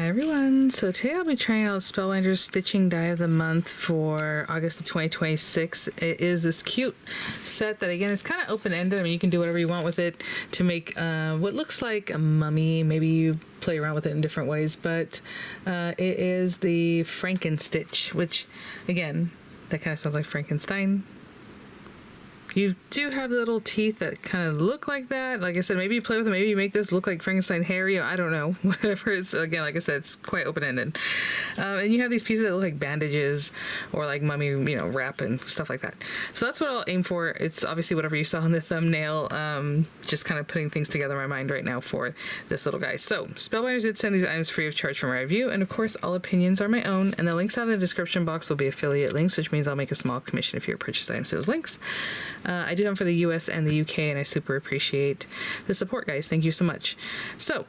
Hi everyone, so today I'll be trying out Spellbinders Stitching Die of the Month for August of 2026. It is this cute set that again is kind of open-ended. I mean, you can do whatever you want with it to make what looks like a mummy. Maybe you play around with it in different ways, but it is the Frankenstitch, which again, that kind of sounds like Frankenstein. You do have little teeth that kind of look like that. Like I said, maybe you play with it. Maybe you make this look like Frankenstein Harry. I don't know. Whatever. It's, again, like I said, it's quite open-ended. And you have these pieces that look like bandages or like mummy, you know, wrap and stuff like that. So that's what I'll aim for. It's obviously whatever you saw in the thumbnail. Just kind of putting things together in my mind right now for this little guy. So Spellbinders did send these items free of charge for my review. And of course, all opinions are my own. And the links out in the description box will be affiliate links, which means I'll make a small commission if you purchase items to those links. I do them for the US and the UK, and I super appreciate the support, guys. Thank you so much. So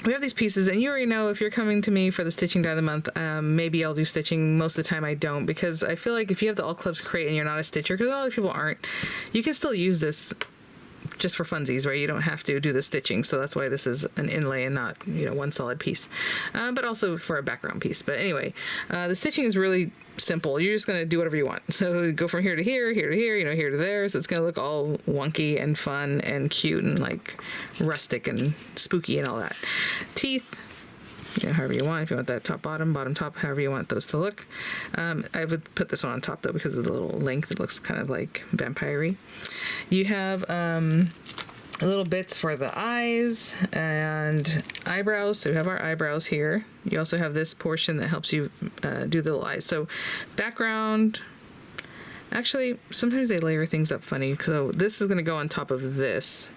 we have these pieces, and you already know if you're coming to me for the Stitching Die of the Month, maybe I'll do stitching. Most of the time I don't, because I feel like if you have the All Clubs crate and you're not a stitcher, because a lot of people aren't, you can still use this just for funsies, right? You don't have to do the stitching, so that's why this is an inlay and not, you know, one solid piece, but also for a background piece. But anyway, the stitching is really simple. You're just going to do whatever you want. So go from here to here, here to here, you know, here to there. So it's going to look all wonky and fun and cute and like rustic and spooky and all that. Teeth, you know, however you want. If you want that top, bottom, bottom, top, however you want those to look. I would put this one on top though because of the little length. It looks kind of like vampire-y. You have little bits for the eyes and eyebrows. So we have our eyebrows here. You also have this portion that helps you do the little eyes. So background, actually, sometimes they layer things up funny. So this is going to go on top of this.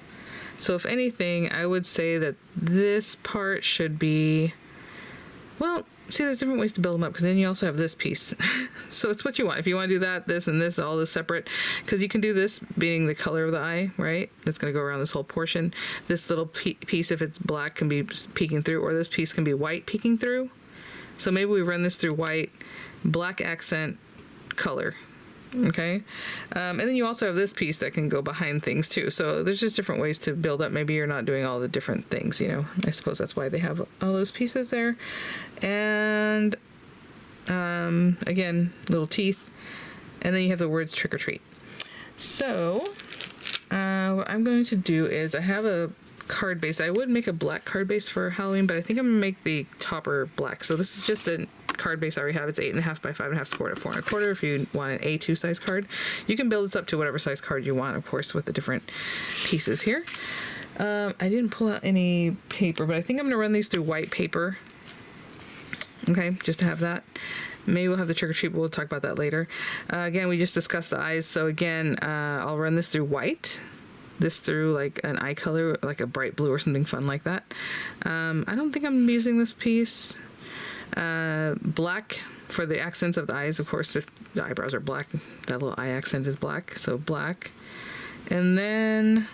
So if anything, I would say that this part should be, well, see, there's different ways to build them up because then you also have this piece. So it's what you want. If you want to do that, this and this, all this separate, because you can do this being the color of the eye, right? That's going to go around this whole portion. This little piece, if it's black, can be peeking through, or this piece can be white peeking through. So maybe we run this through white, black accent, color. Okay, and then you also have this piece that can go behind things too. So there's just different ways to build up. Maybe you're not doing all the different things, you know. I suppose that's why they have all those pieces there. And again, little teeth, and then you have the words trick or treat. So what I'm going to do is I have a card base. I would make a black card base for Halloween, but I think I'm gonna make the topper black. So this is just a card base I already have. It's 8.5 by 5.5, scored at 4 1/4. If you want an A2 size card, you can build this up to whatever size card you want, of course, with the different pieces here. I didn't pull out any paper, but I think I'm gonna run these through white paper. Okay, just to have that. Maybe we'll have the trick or treat, but we'll talk about that later. Again, we just discussed the eyes. So again, I'll run this through white. This through like an eye color, like a bright blue or something fun like that. I don't think I'm using this piece. Black for the accents of the eyes. Of course, if the eyebrows are black, that little eye accent is black. So black. And then,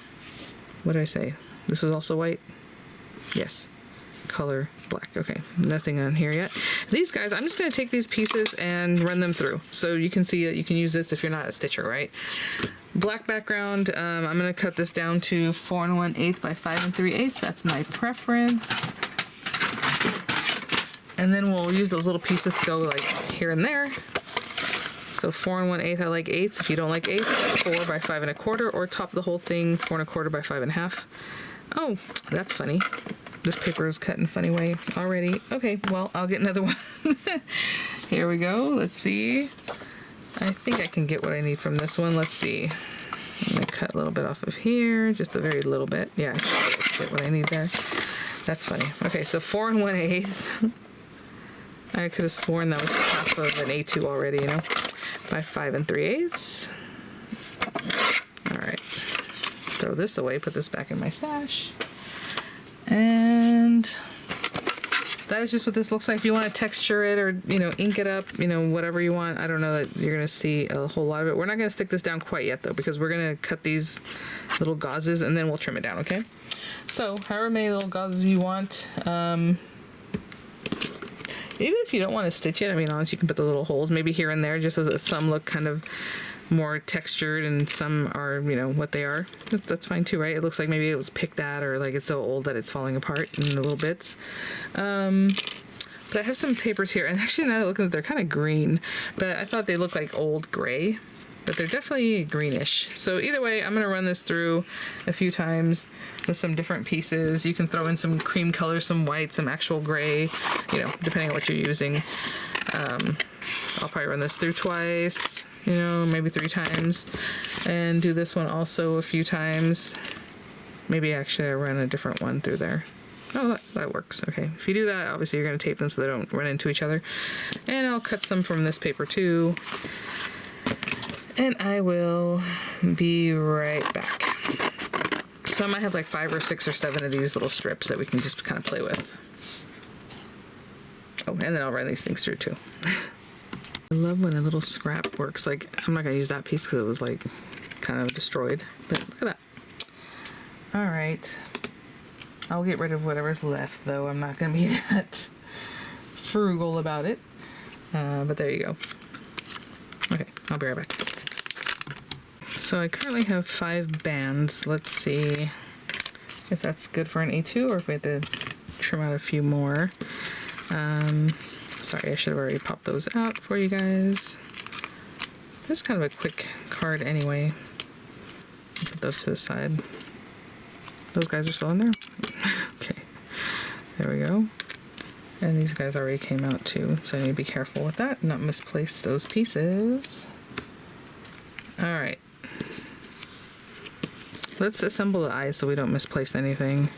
what did I say? This is also white? Yes. Color black. Okay, nothing on here yet. These guys, I'm just going to take these pieces and run them through. So you can see that you can use this if you're not a stitcher, right? Black background, I'm going to cut this down to 4 1/8 by 5 3/8. That's my preference. And then we'll use those little pieces to go like here and there. So 4 1/8, I like 8s. If you don't like 8s, 4 by 5 1/4, or top the whole thing 4 1/4 by 5 1/2. Oh, that's funny. This paper is cut in a funny way already. Okay, well, I'll get another one. Here we go. Let's see. I think I can get what I need from this one. Let's see. I'm gonna cut a little bit off of here, just a very little bit. Yeah, I should get what I need there. That's funny. Okay, so 4 1/8. I could have sworn that was half of an A2 already, you know, by 5 3/8. All right, throw this away, put this back in my stash. And that is just what this looks like. If you want to texture it or, you know, ink it up, you know, whatever you want. I don't know that you're going to see a whole lot of it. We're not going to stick this down quite yet, though, because we're going to cut these little gauzes and then we'll trim it down, okay? So however many little gauzes you want. Even if you don't want to stitch it, I mean, honestly, you can put the little holes maybe here and there just so that some look kind of more textured and some are, you know, what they are. That's fine too, right? It looks like maybe it was picked at, or like it's so old that it's falling apart in little bits. But I have some papers here, and actually now that I look at it, they're kind of green, but I thought they looked like old gray, but they're definitely greenish. So either way, I'm gonna run this through a few times with some different pieces. You can throw in some cream color, some white, some actual gray, you know, depending on what you're using. I'll probably run this through twice, you know, maybe 3 times, and do this one also a few times. Maybe actually I run a different one through there. Oh, that works. Okay. If you do that, obviously you're going to tape them so they don't run into each other. And I'll cut some from this paper too. And I will be right back. So I might have like 5 or 6 or 7 of these little strips that we can just kind of play with. Oh, and then I'll run these things through too. I love when a little scrap works. Like, I'm not going to use that piece because it was like kind of destroyed. But look at that. All right. I'll get rid of whatever's left, though. I'm not going to be that frugal about it. But there you go. Okay, I'll be right back. So I currently have 5 bands. Let's see if that's good for an A2 or if we have to trim out a few more. Sorry, I should have already popped those out for you guys. This is kind of a quick card anyway. Put those to the side. Those guys are still in there? Okay, there we go. And these guys already came out too, so I need to be careful with that, not misplace those pieces. All right. Let's assemble the eyes so we don't misplace anything.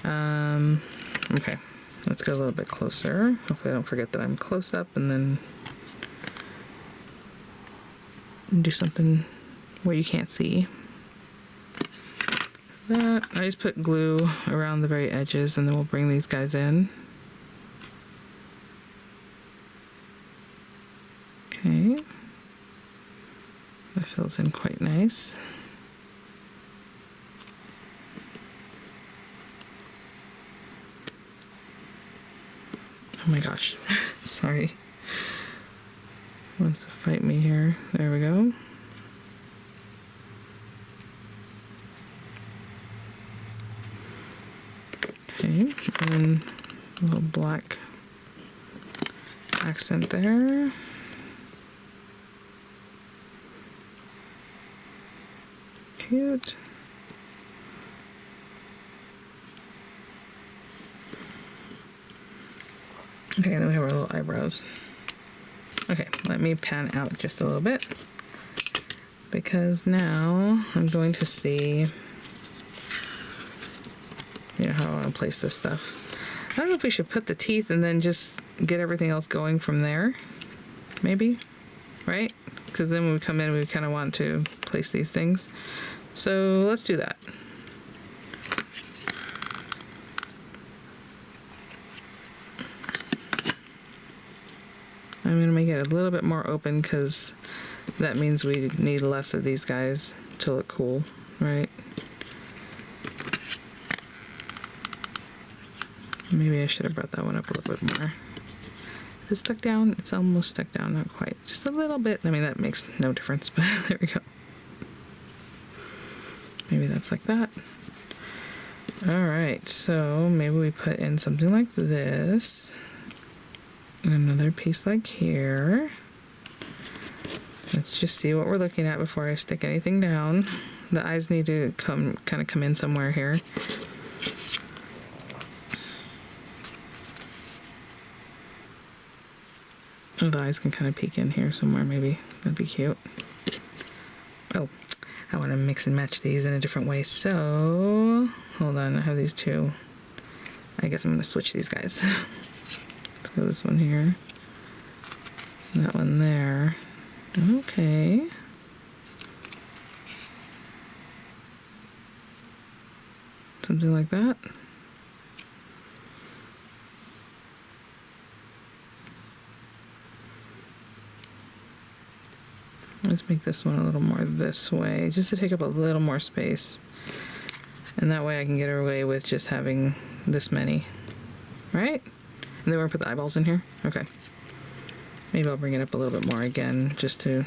Okay, let's get a little bit closer. Hopefully I don't forget that I'm close up, and then do something where you can't see. That I just put glue around the very edges, and then we'll bring these guys in. Okay, that fills in quite nice. Oh my gosh, sorry. Wants to fight me here. There we go. Okay, and a little black accent there. Cute. Okay, then we have our little eyebrows. Okay, let me pan out just a little bit, because now I'm going to see, you know, how I want to place this stuff. I don't know if we should put the teeth and then just get everything else going from there. Maybe, right? Because then when we come in, we kind of want to place these things. So let's do that. I'm going to make it a little bit more open because that means we need less of these guys to look cool, right? Maybe I should have brought that one up a little bit more. Is it stuck down? It's almost stuck down, not quite. Just a little bit. I mean, that makes no difference, but there we go. Maybe that's like that. All right, so maybe we put in something like this. And another piece like here. Let's just see what we're looking at before I stick anything down. The eyes need to kind of come in somewhere here. Oh, the eyes can kind of peek in here somewhere, maybe. That'd be cute. Oh, I want to mix and match these in a different way. So, hold on, I have these two. I guess I'm going to switch these guys. Let's go this one here. That one there. Okay. Something like that. Let's make this one a little more this way, just to take up a little more space. And that way I can get away with just having this many. Right? And then we're gonna put the eyeballs in here? Okay. Maybe I'll bring it up a little bit more again, just to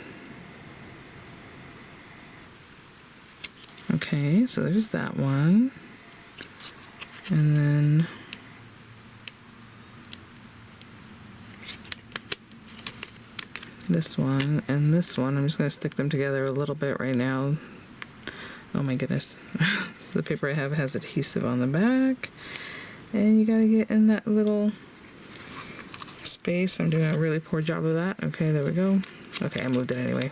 Okay, so there's that one. And then this one and this one. I'm just going to stick them together a little bit right now. Oh my goodness. So the paper I have has adhesive on the back. And you got to get in that little space. I'm doing a really poor job of that. Okay, there we go. Okay, I moved it anyway.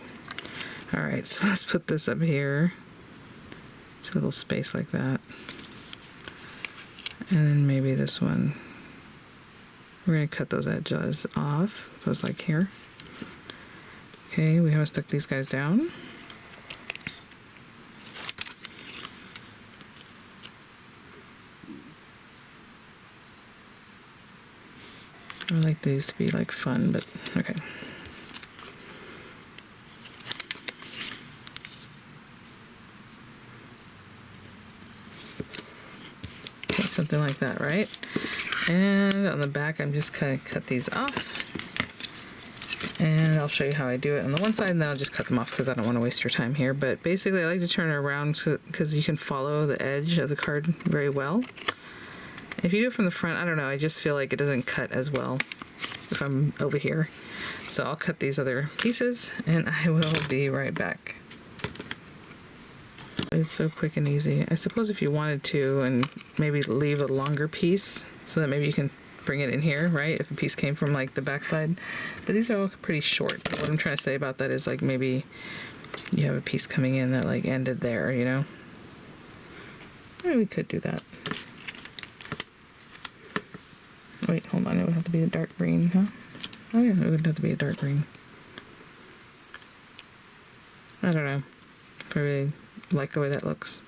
All right, so let's put this up here. Just a little space like that. And then maybe this one. We're going to cut those edges off. Goes like here. Okay, we haven't stuck these guys down. I like these to be like fun, but okay. Okay, something like that, right? And on the back, I'm just gonna cut these off. And I'll show you how I do it on the one side, and then I'll just cut them off because I don't want to waste your time here. But basically, I like to turn it around because you can follow the edge of the card very well. If you do it from the front, I don't know, I just feel like it doesn't cut as well if I'm over here. So I'll cut these other pieces, and I will be right back. It's so quick and easy. I suppose if you wanted to, and maybe leave a longer piece so that maybe you can bring it in here, right? If a piece came from like the backside. But these are all pretty short. But what I'm trying to say about that is like maybe you have a piece coming in that like ended there, you know? Maybe we could do that. Wait, hold on, it would have to be a dark green, huh? Oh yeah, it would have to be a dark green. I don't know. I really like the way that looks.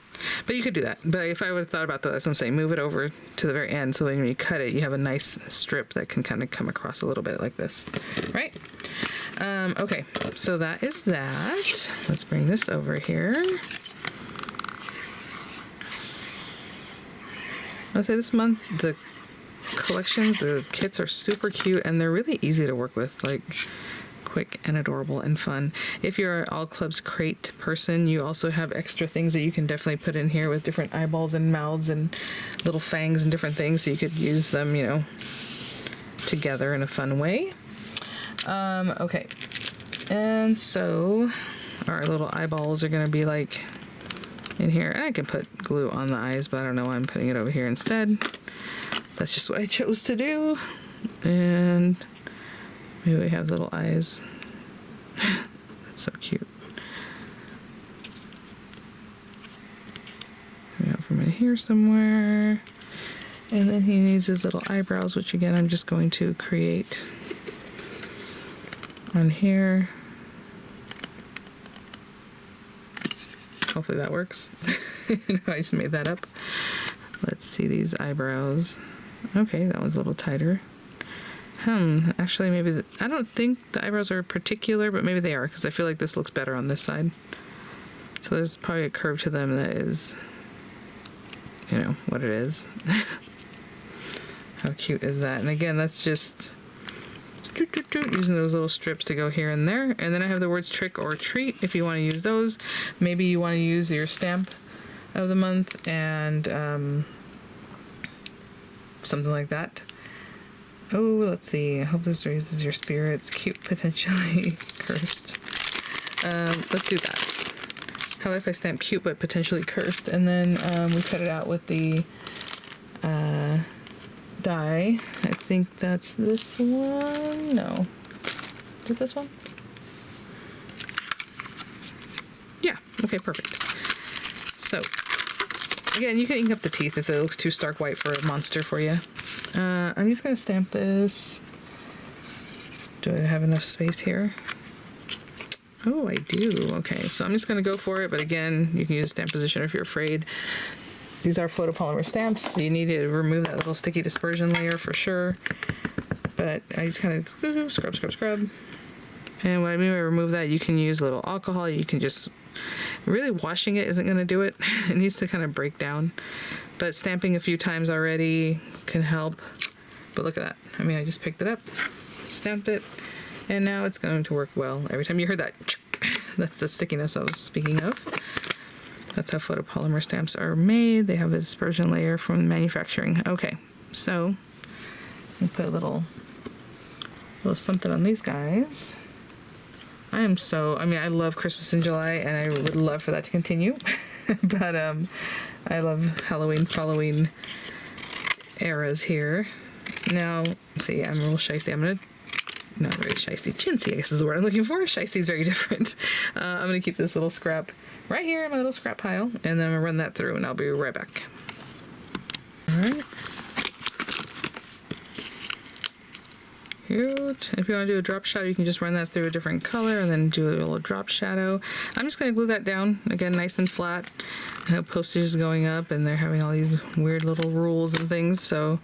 But you could do that. But if I would have thought about that, that's what I'm saying, move it over to the very end so when you cut it, you have a nice strip that can kind of come across a little bit like this, right? Okay, so that is that. Let's bring this over here. I'll say this month, the collections, the kits are super cute and they're really easy to work with, like quick and adorable and fun. If you're an All Clubs crate person, you also have extra things that you can definitely put in here with different eyeballs and mouths and little fangs and different things, so you could use them, you know, together in a fun way. Okay, and so our little eyeballs are gonna be like in here, and I can put glue on the eyes, but I don't know why I'm putting it over here instead. That's just what I chose to do. And maybe we have little eyes. That's so cute. We have from in here somewhere. And then he needs his little eyebrows, which again I'm just going to create on here. Hopefully that works. I just made that up. Let's see these eyebrows. Okay, that was a little tighter. Actually maybe, I don't think the eyebrows are particular, but maybe they are, because I feel like this looks better on this side. So there's probably a curve to them that is, you know, what it is. How cute is that? And again, that's just using those little strips to go here and there. And then I have the words trick or treat if you want to use those. Maybe you want to use your stamp of the month and something like that. Oh, let's see. I hope this raises your spirits. Cute, potentially cursed. Let's do that. How about if I stamp cute but potentially cursed, and then we cut it out with the die. I think that's this one. No. Is it this one? Yeah. Okay, perfect. So, again, you can ink up the teeth if it looks too stark white for a monster for you. I'm just going to stamp this. Do I have enough space here? Oh, I do. Okay, so I'm just going to go for it, but again, you can use stamp position if you're afraid. These are photopolymer stamps. You need to remove that little sticky dispersion layer for sure. But I just kind of scrub, scrub, scrub. And what I mean by remove that, you can use a little alcohol. You can just, really washing it isn't going to do it. It needs to kind of break down. But stamping a few times already can help. But look at that. I mean, I just picked it up, stamped it, and now it's going to work well. Every time you heard that, that's the stickiness I was speaking of. That's how photopolymer stamps are made. They have a dispersion layer from manufacturing. Okay, so we'll put a little something on these guys. I mean, I love Christmas in July, and I would love for that to continue. But I love Halloween eras here. Now, let's see, I'm a little shiesty. I'm gonna, not very shiesty, chintzy, I guess is the word I'm looking for. Shiesty is very different. I'm gonna keep this little scrap right here in my little scrap pile, and then I'm gonna run that through, and I'll be right back. All right. Cute. If you want to do a drop shadow, you can just run that through a different color and then do a little drop shadow. I'm just going to glue that down, again, nice and flat. I know postage is going up and they're having all these weird little rules and things, so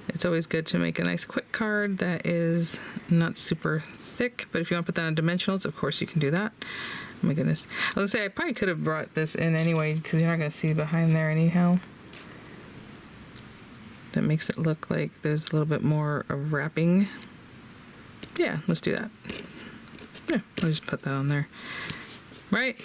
it's always good to make a nice quick card that is not super thick, but if you want to put that on dimensionals, of course you can do that. Oh my goodness. I was going to say, I probably could have brought this in anyway, because you're not going to see behind there anyhow. That makes it look like there's a little bit more of wrapping. Yeah, let's do that. Yeah, I'll just put that on there. Right.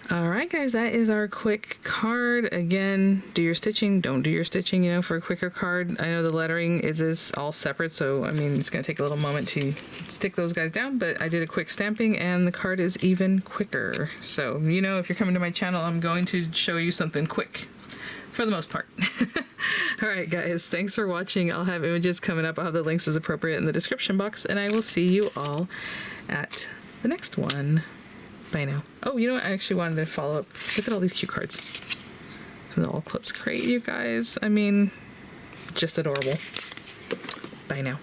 All right, guys, that is our quick card. Again, do your stitching. Don't do your stitching, you know, for a quicker card. I know the lettering is all separate, so, I mean, it's going to take a little moment to stick those guys down, but I did a quick stamping, and the card is even quicker. So, you know, if you're coming to my channel, I'm going to show you something quick. For the most part. All right, guys, thanks for watching. I'll have images coming up. I'll have the links as appropriate in the description box, and I will see you all at the next one. Bye now. Oh, you know what? I actually wanted to follow up. Look at all these cute cards. And the All Clips Crate, you guys. I mean, just adorable. Bye now.